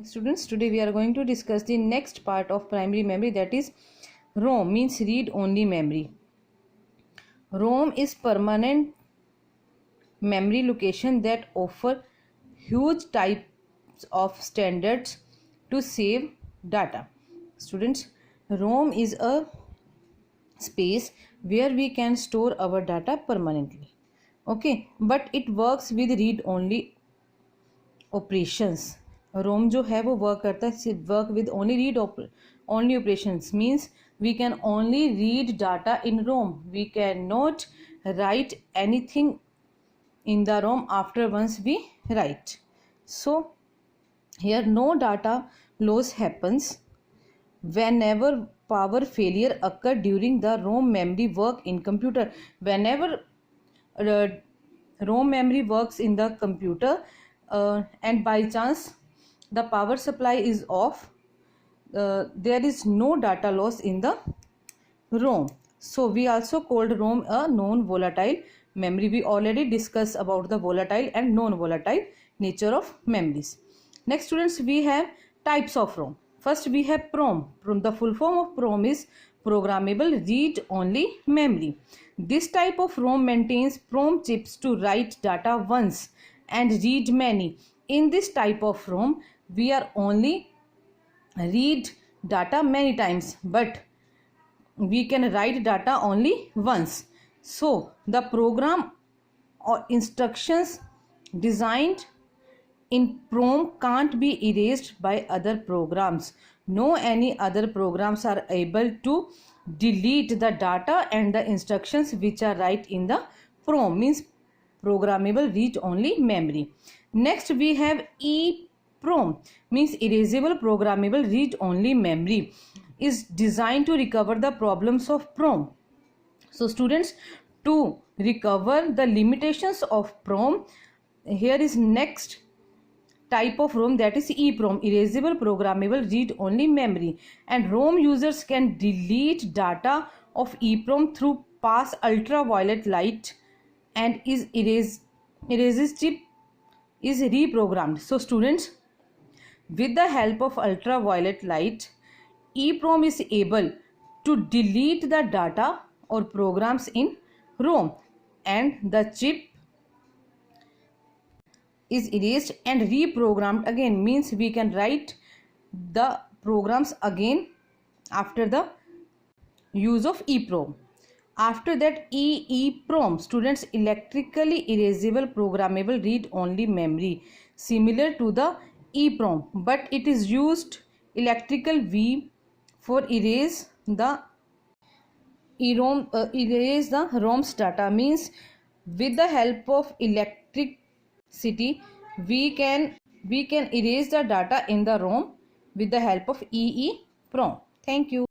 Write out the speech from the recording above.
Students, today we are going to discuss the next part of primary memory, that is ROM, means read only memory. ROM is permanent memory location that offer huge types of standards to save data. Students, ROM is a space where we can store our data permanently. Okay, but it works with read only operations. रोम जो है वो work करता है work with only read only operations, means we can only read data in ROM. We can not write anything in the ROM after once we write. So here no data loss happens whenever power failure occur during the ROM memory work in computer. Whenever ROM memory works in the computer and by chance the power supply is off, there is no data loss in the ROM. So we also called ROM a non-volatile memory. We already discussed about the volatile and non-volatile nature of memories. Next, students, we have types of ROM. First we have PROM. The full form of PROM is programmable read only memory. This type of ROM maintains PROM chips to write data once and read many. In this type of ROM we are only read data many times, but we can write data only once. So the program or instructions designed in PROM can't be erased by other programs. No any other programs are able to delete the data and the instructions which are right in the PROM, means programmable read only memory. Next we have EPROM, means erasable programmable read only memory, is designed to recover the problems of PROM. So students, to recover the limitations of PROM, here is next type of ROM, that is EPROM, erasable programmable read only memory. And ROM users can delete data of EPROM through pass ultraviolet light and is erases chip is reprogrammed. So students, with the help of ultraviolet light, EPROM is able to delete the data or programs in ROM and the chip is erased and reprogrammed again, means we can write the programs again after the use of EPROM. After that, EEPROM, students, electrically erasable programmable read only memory, similar to the EPROM, but it is used electrical V for erase the ROM's data, means with the help of electricity we can erase the data in the ROM with the help of EEPROM. Thank you.